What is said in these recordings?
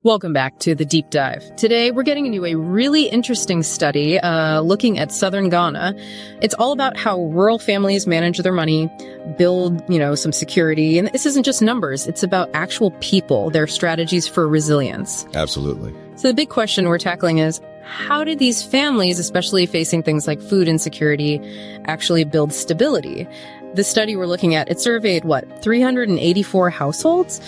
Welcome back to The Deep Dive. Today, we're getting into a really interesting study looking at southern Ghana. It's all about how rural families manage their money, build, some security. And this isn't just numbers. It's about actual people, their strategies for resilience. Absolutely. So the big question we're tackling is, how do these families, especially facing things like food insecurity, actually build stability? The study we're looking at, it surveyed, 384 households?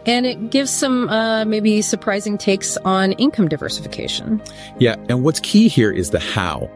And it gives some maybe surprising takes on income diversification. Yeah, and what's key here is the how.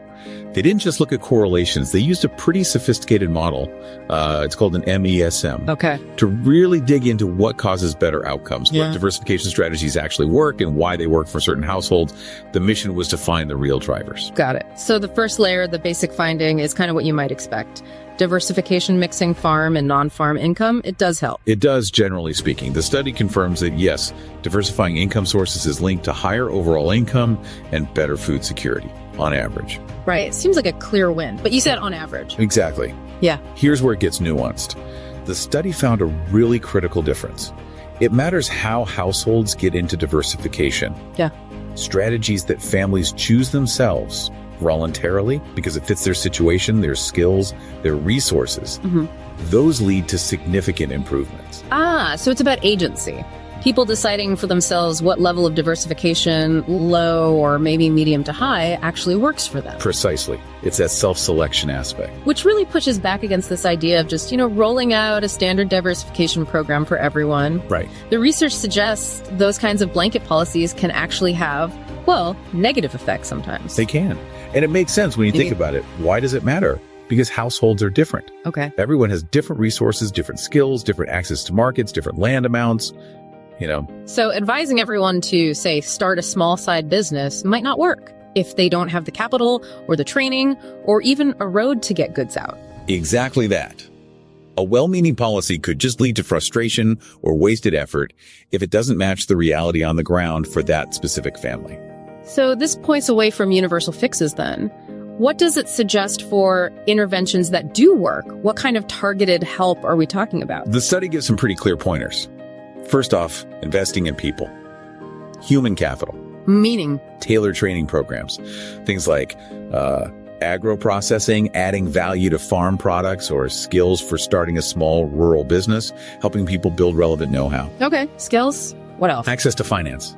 They didn't just look at correlations. They used a pretty sophisticated model. It's called an MESM. Okay. To really dig into what causes better outcomes, Yeah. what diversification strategies actually work and why they work for certain households. The mission was to find the real drivers. Got it. So the first layer, the basic finding, is kind of what you might expect. Diversification mixing farm and non-farm income, it does help. It does, generally speaking. The study confirms that, yes, diversifying income sources is linked to higher overall income and better food security, on average. Right. It seems like a clear win, but you said on average. Exactly. Yeah. Here's where it gets nuanced. The study found a really critical difference. It matters how households get into diversification. Yeah. Strategies that families choose themselves voluntarily because it fits their situation, their skills, their resources. Mm-hmm. Those lead to significant improvements. So it's about agency. People deciding for themselves what level of diversification, low or maybe medium to high, actually works for them. Precisely. It's that self-selection aspect. Which really pushes back against this idea of just, rolling out a standard diversification program for everyone. Right. The research suggests those kinds of blanket policies can actually have, negative effects sometimes. They can. And it makes sense when you think about it. Why does it matter? Because households are different. Okay. Everyone has different resources, different skills, different access to markets, different land amounts, So advising everyone to, say, start a small side business might not work if they don't have the capital or the training or even a road to get goods out. Exactly that. A well-meaning policy could just lead to frustration or wasted effort if it doesn't match the reality on the ground for that specific family. So this points away from universal fixes then. What does it suggest for interventions that do work? What kind of targeted help are we talking about? The study gives some pretty clear pointers. First off, investing in people. Human capital. Meaning? Tailored training programs. Things like agro-processing, adding value to farm products, or skills for starting a small rural business, helping people build relevant know-how. Okay, skills. What else? Access to finance.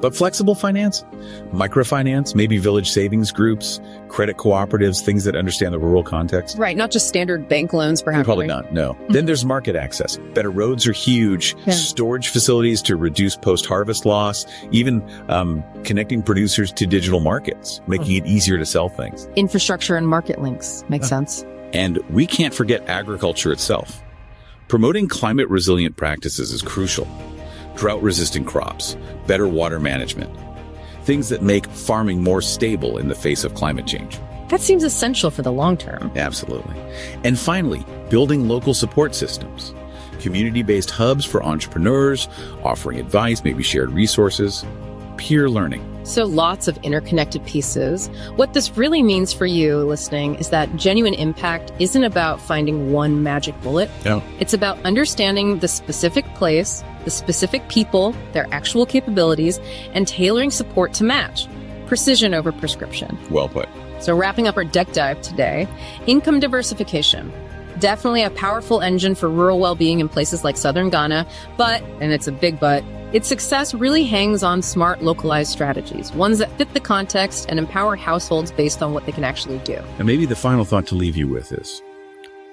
But flexible finance, microfinance, maybe village savings groups, credit cooperatives, things that understand the rural context. Right, not just standard bank loans, perhaps. Probably not, no. Then there's market access. Better roads are huge, storage facilities to reduce post-harvest loss, even connecting producers to digital markets, making it easier to sell things. Infrastructure and market links. Makes sense. And we can't forget agriculture itself. Promoting climate-resilient practices is crucial. Drought-resistant crops, better water management, things that make farming more stable in the face of climate change. That seems essential for the long term. Absolutely. And finally, building local support systems, community-based hubs for entrepreneurs, offering advice, maybe shared resources, peer learning. So lots of interconnected pieces. What this really means for you listening is that genuine impact isn't about finding one magic bullet. No. It's about understanding the specific place, the specific people, their actual capabilities, and tailoring support to match. Precision over prescription. Well put. So wrapping up our deck dive today, income diversification. Definitely a powerful engine for rural well-being in places like southern Ghana, but, and it's a big but, its success really hangs on smart, localized strategies, ones that fit the context and empower households based on what they can actually do. And maybe the final thought to leave you with is,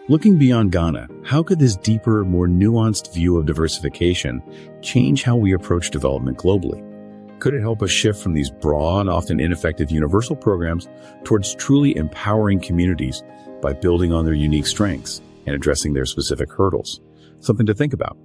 looking beyond Ghana, how could this deeper, more nuanced view of diversification change how we approach development globally? Could it help us shift from these broad, often ineffective universal programs towards truly empowering communities by building on their unique strengths and addressing their specific hurdles? Something to think about.